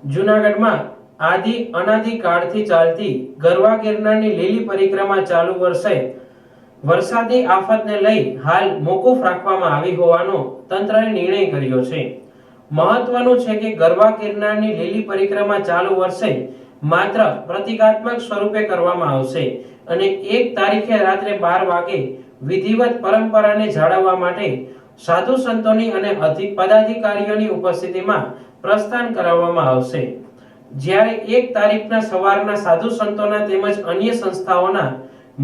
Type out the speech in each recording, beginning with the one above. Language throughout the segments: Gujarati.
જૂનાગઢમાં આદિ અનાદિ કાળથી ચાલતી ગરવા ગિરનારની લીલી પરિક્રમા ચાલુ વર્ષે વરસાદી આફતને લઈ હાલ મોકૂફ રાખવામાં આવી હોવાનો તંત્રએ નિર્ણય કર્યો છે। મહત્વનું છે કે ગરવા ગિરનારની લીલી પરિક્રમા ચાલુ વર્ષે માત્ર પ્રતિકાત્મક સ્વરૂપે કરવામાં આવશે અને 1 તારીખે રાત્રે 12 વાગે વિધિવત પરંપરાને જાળવવા માટે સાધુ સંતોની અને પદાધિકારીઓની ઉપસ્થિતિમાં પ્રસ્થાન કરાવવામાં આવશે। જ્યારે 1 તારીખના સવારના સાધુ સંતોના તેમજ અન્ય સંસ્થાઓના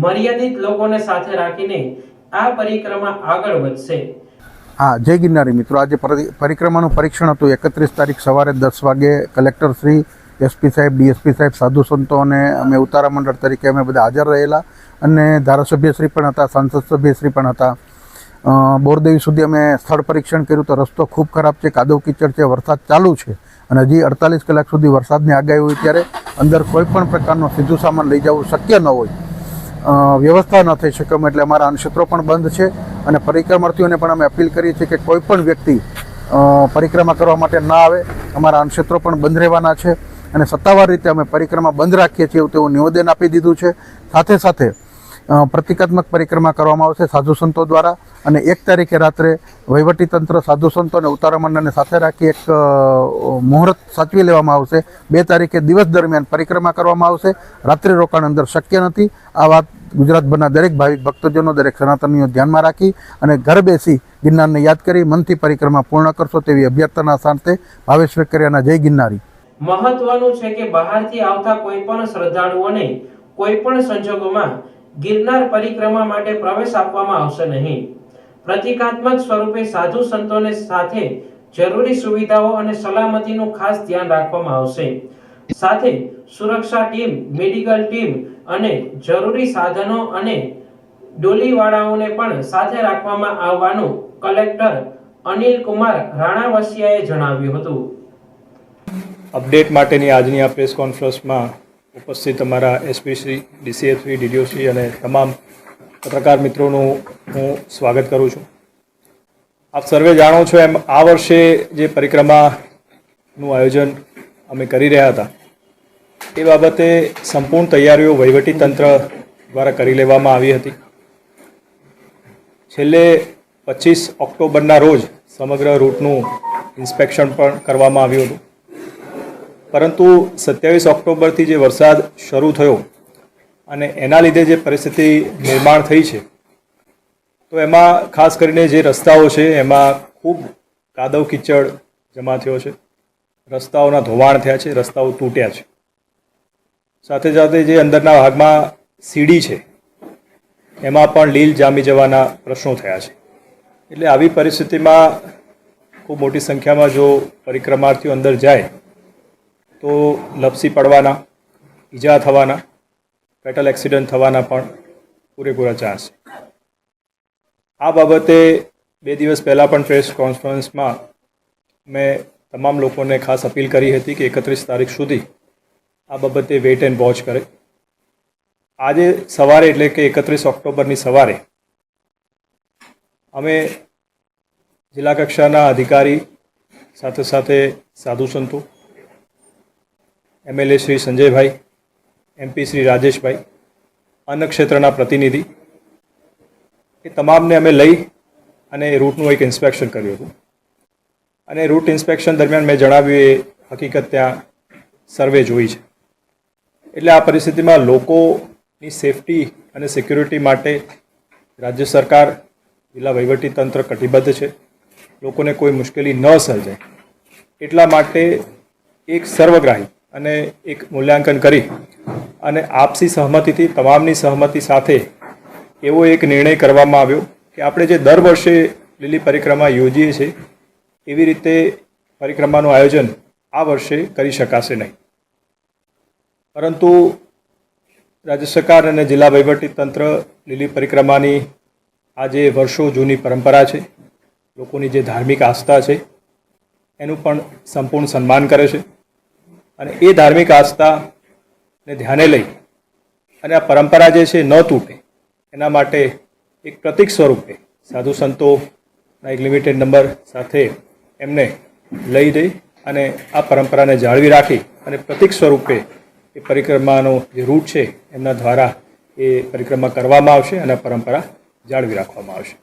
મર્યાદિત લોકોને સાથે રાખીને આ પરિક્રમા આગળ વધશે। हाँ, जय गिरनारी मित्रों, आज परिक्रमा परीक्षण हतुं 31 तारीख सवारे 10 वागे कलेक्टर श्री, एसपी साहेब, डीएसपी साहेब, साधु संतो ने अमे उतारा मंडल तरीके अमे बधा हाजर रहेला अने धारासभ्यश्री पण हता, सांसद सभ्यश्री पण हता। बोरदेवी सुधी अमे स्थळ परीक्षण कर्युं तो रस्तो खूब खराब छे, कादव कीचड़ छे, वरसाद चालू छे अने हजी 48 कलाक सुधी वरसादनी आगाही होय त्यारे अंदर कोईपण प्रकारनो सीधुं सामान लई जवुं शक्य न होय, व्यवस्था न थई शके एटले अमारा अनक्षेत्रो पण बंध छे अने परिक्रमार्थीओने पण अमे अपील करीए छीए के कोईपण व्यक्ति परिक्रमा करवा माटे न आवे। अमारा अनक्षेत्रो पण बंध रहेवाना छे अने सत्तावार रीते अमे परिक्रमा बंध राखीए छीए तेवुं निवेदन आपी दीधुं छे। साथे साथे प्रतीकात्मक परिक्रमा करवामां आवशे साधु संतो द्वारा अने 1 तारीखे रात्रे वहीवटीतंत्र, साधु संतो अने उतारा मंडळने साथे राखी एक मुहूर्त साचवी लेवामां आवशे। 2 तारीखे दिवस दरमियान परिक्रमा करवामां आवशे, रात्रि रोकाण अंदर शक्य नथी। आ वात गुजरातभરના દરેક ભાવિક ભક્તજનો, દરેક સનાતનીઓ ધ્યાનમાં રાખી અને ઘર બેસી ગિરનારને યાદ કરી મનથી પરિક્રમા પૂર્ણ કરશો તેવી અભ્યર્થના સાથે ભાવેશ વેકરિયાના જય ગિરનારી। મહત્વનું છે કે બહારથી આવતા કોઈ પણ શ્રદ્ધાળુઓને કોઈ પણ સંજોગોમાં ગિરનાર પરિક્રમા માટે પ્રવેશ આપવામાં આવશે નહીં। પ્રતિકાત્મક સ્વરૂપે સાધુ સંતોને સાથે જરૂરી સુવિધાઓ અને સલામતીનું ખાસ ધ્યાન રાખવામાં આવશે। સાથે સુરક્ષા ટીમ, મેડિકલ ટીમ અને જરૂરી સાધનો અને ડોલીવાળાઓને પણ સાથે રાખવામાં આવવાનું કલેક્ટર અનિલ કુમાર રાણાવસિયાએ જણાવ્યું હતું। અપડેટ માટેની આજની આ પ્રેસ કોન્ફરન્સમાં ઉપસ્થિત અમારા SP Shri, DCF Shri, DDO Shri અને તમામ પત્રકાર મિત્રોનું હું સ્વાગત કરું છું। આપ સર્વે જાણો છો એમ આ વર્ષે જે પરિક્રમાનું આયોજન અમે કરી રહ્યા હતા એ બાબતે સંપૂર્ણ તૈયારીઓ વહીવટીતંત્ર દ્વારા કરી લેવામાં આવી હતી। છેલ્લે 25 ઓક્ટોબરના રોજ સમગ્ર રૂટનું ઇન્સ્પેક્શન પણ કરવામાં આવ્યું હતું, પરંતુ 27 ઓક્ટોબરથી જે વરસાદ શરૂ થયો અને એના લીધે જે પરિસ્થિતિ નિર્માણ થઈ છે તો એમાં ખાસ કરીને જે રસ્તાઓ છે એમાં ખૂબ કાદવ કીચડ જમા થયો છે, રસ્તાઓના ધોવાણ થયા છે, રસ્તાઓ તૂટ્યા છે। સાથે સાથે જે અંદરના ભાગમાં સીડી છે એમાં પણ લીલ જામી જવાના પ્રશ્નો થયા છે। એટલે આવી પરિસ્થિતિમાં ખૂબ મોટી સંખ્યામાં જો પરિક્રમાર્થીઓ અંદર જાય તો લપસી પડવાના, ઈજા થવાના, ફેટલ એક્સિડન્ટ થવાના પણ પૂરેપૂરા ચાન્સ છે। આ બાબતે 2 દિવસ પહેલાં પણ પ્રેસ કોન્ફરન્સમાં મેં તમામ લોકોને ખાસ અપીલ કરી હતી કે 31 તારીખ સુધી આ બાબતે વેઇટ એન્ડ વોચ કરે। આજે સવારે એટલે કે 31 ઓક્ટોબરની સવારે અમે જિલ્લા કક્ષાના અધિકારી સાથે સાથે સાધુ સંતો, એમએલએ શ્રી સંજયભાઈ, એમપી શ્રી રાજેશભાઈ, અન્ય ક્ષેત્રના પ્રતિનિધિ એ તમામને અમે લઈ અને રૂટનું એક ઇન્સ્પેક્શન કર્યું હતું અને રૂટ ઇન્સ્પેક્શન દરમિયાન મેં જણાવ્યું એ હકીકત ત્યાં સર્વે જોઈ છે। એટલે આ પરિસ્થિતિમાં લોકોની સેફટી અને સિક્યુરિટી માટે રાજ્ય સરકાર, જિલ્લા વહીવટીતંત્ર કટિબદ્ધ છે। લોકોને કોઈ મુશ્કેલી ન સર્જાય એટલા માટે એક સર્વગ્રાહી અને એક મૂલ્યાંકન કરી અને આપસી સહમતિથી, તમામની સહમતિ સાથે એવો એક નિર્ણય કરવામાં આવ્યો કે આપણે જે દર વર્ષે લીલી પરિક્રમા યોજીએ છીએ એવી રીતે પરિક્રમાનું આયોજન આ વર્ષે કરી શકાશે નહીં, પરંતુ રાજ્ય સરકાર અને જિલ્લા વહીવટીતંત્ર લીલી પરિક્રમાની આ જે વર્ષો જૂની પરંપરા છે, લોકોની જે ધાર્મિક આસ્થા છે એનું પણ સંપૂર્ણ સન્માન કરે છે અને એ ધાર્મિક આસ્થાને ધ્યાને લઈ અને આ પરંપરા જે છે ન તૂટે એના માટે એક પ્રતીક સ્વરૂપે સાધુ સંતોના એક લિમિટેડ નંબર સાથે એમને લઈ જઈ અને આ પરંપરાને જાળવી રાખી અને પ્રતીક સ્વરૂપે એ પરિક્રમાનો જે રૂટ છે એમના દ્વારા એ પરિક્રમા કરવામાં આવશે અને આ પરંપરા જાળવી રાખવામાં આવશે.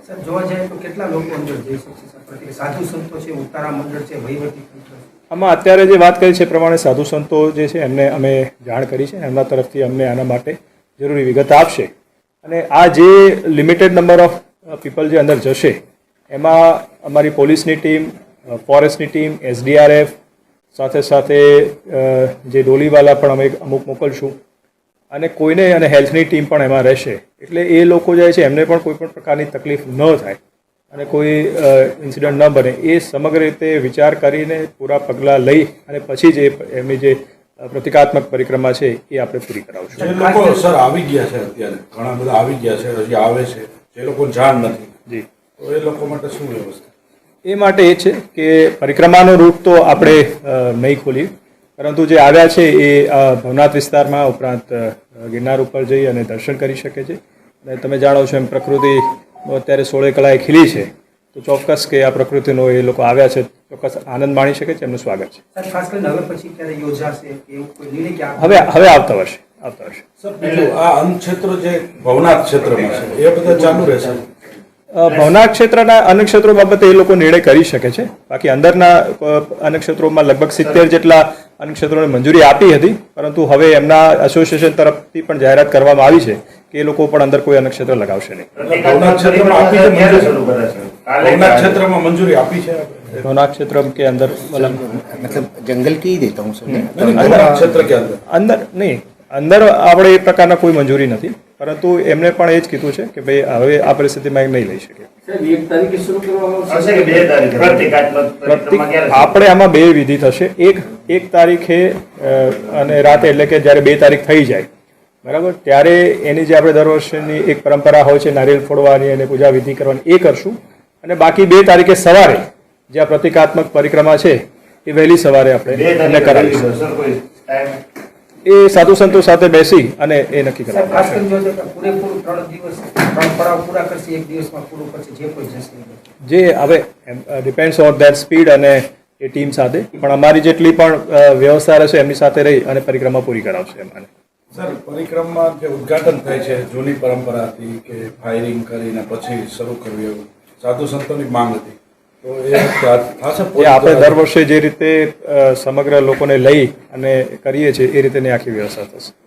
સર, જોવા જાય તો કેટલા લોકો અંદર જઈ શકશે સર? પ્રત્યેક સાધુ સંતો છે, ઉતારા મંડળ છે, વહીવટી તંત્ર છે. આમાં અત્યારે જે વાત કરી છે એ પ્રમાણે સાધુ સંતો જે છે એમને અમે જાણ કરી છે, એમના તરફથી અમને આના માટે જરૂરી વિગત આપશે. અને આ જે લિમિટેડ નંબર ઓફ પીપલ જે અંદર જશે એમાં અમારી પોલીસની ટીમ, ફોરેસ્ટની ટીમ, SDRF સાથે સાથે જે ડોલીવાલા પણ અમે અમુક મોકલશું અને કોઈને અને હેલ્થની ટીમ પણ એમાં રહેશે. એટલે એ લોકો જાય છે એમને પણ કોઈ પણ પ્રકારની તકલીફ ન થાય અને કોઈ ઇન્સિડન્ટ ન બને એ સમગ્ર રીતે વિચાર કરીને પૂરા પગલાં લઈ અને પછી જ એમની જે પ્રતિકાત્મક પરિક્રમા છે એ આપણે પૂરી કરાવશું. જે લોકો સર આવી ગયા છે અત્યારે ઘણા બધા આવી ગયા છે, હજી આવે છે, જે લોકોને જાણ નથી, જી, તો એ લોકો માટે શું વ્યવસ્થા? એ માટે એ છે કે પરિક્રમાનો રૂટ તો આપણે નહીં ખોલીએ, પરંતુ જે આવ્યા છે એ ભવનાથ વિસ્તારમાં ઉપરાંત ગિરનાર ઉપર જઈ અને દર્શન કરી શકે છે. અને તમે જાણો છો એમ પ્રકૃતિ અત્યારે 16 કળાએ ખીલી છે, તો ચોક્કસ કે આ પ્રકૃતિનો એ લોકો આવ્યા છે ચોક્કસ આનંદ માણી શકે છે. એમનું સ્વાગત છે. સર, ખાસ કરીને હવે પછી ક્યારે યોજાશે કે એવું કોઈ નિર્ણય કે હવે આવતા વર્ષે. સર, બીજું આ અન્ન ક્ષેત્ર જે ભવનાથ ક્ષેત્રમાં છે એ બધા ચાલુ રહેશે? ભવનાથ ક્ષેત્રના અન્ય ક્ષેત્રો બાબતે એ લોકો નિર્ણય કરી શકે છે. બાકી અંદરના અન્ય ક્ષેત્રોમાં લગભગ 70 જેટલા અન્ય ક્ષેત્રોને મંજૂરી આપી હતી, પરંતુ હવે એમના એસોસિએશન તરફથી પણ જાહેરાત કરવામાં આવી છે કે એ લોકો પણ અંદર કોઈ અન્ય ક્ષેત્ર લગાવશે નહીં. ભવનાથ ક્ષેત્રમાં આપી છે મંજૂરી? ભવનાથ ક્ષેત્રમાં મંજૂરી આપી છે? ભવનાથ ક્ષેત્ર કે અંદર मतलब जंगल की ही देता हूँ सर मैं. ભવનાથ ક્ષેત્ર કે અંદર? અંદર નહીં, અંદર આપણે એ પ્રકારના કોઈ મંજૂરી નથી, પરંતુ એમને પણ એ જ કીધું છે કે ભાઈ હવે આ પરિસ્થિતિમાં એ નહીં લઈ શકે. આપણે આમાં 2 વિધિ થશે. એક તારીખે અને રાતે, એટલે કે જ્યારે 2 તારીખ થઈ જાય બરાબર, ત્યારે એની જે આપણે દર વર્ષની એક પરંપરા હોય છે નારિયેળ ફોડવાની અને પૂજા વિધિ કરવાની, એ કરશું. અને બાકી 2 તારીખે સવારે જે આ પ્રતિકાત્મક પરિક્રમા છે એ વહેલી સવારે આપણે એને કરાવીશું. એ સાધુ સંતો સાથે બેસી અને એ નક્કી સર, ખાસ કરાવશું. કરીને જોવા જાય તો પૂરેપૂરું 3 દિવસ 3 પડાવ પૂરા કરશે, 1 દિવસમાં પૂરું કરશે, જે કોઈ જશે. જે હવે ડિપેન્ડ્સ ઓન ધેટ સ્પીડ અને એ ટીમ સાથે, પણ અમારી જેટલી પણ વ્યવસ્થા રહેશે એમની સાથે રહી અને પરિક્રમા પૂરી કરાવશે એમાં. સર, પરિક્રમા જે ઉદ્ઘાટન થાય છે જૂની પરંપરાથી કે ફાયરિંગ કરીને પછી શરૂ કરવી, એવું સાધુ સંતોની માંગ હતી, તો એ થશે? એ આપણે દર વર્ષે જે રીતે સમગ્ર લોકોને લઈ અને કરીએ છીએ એ રીતેની આખી વ્યવસ્થા થશે.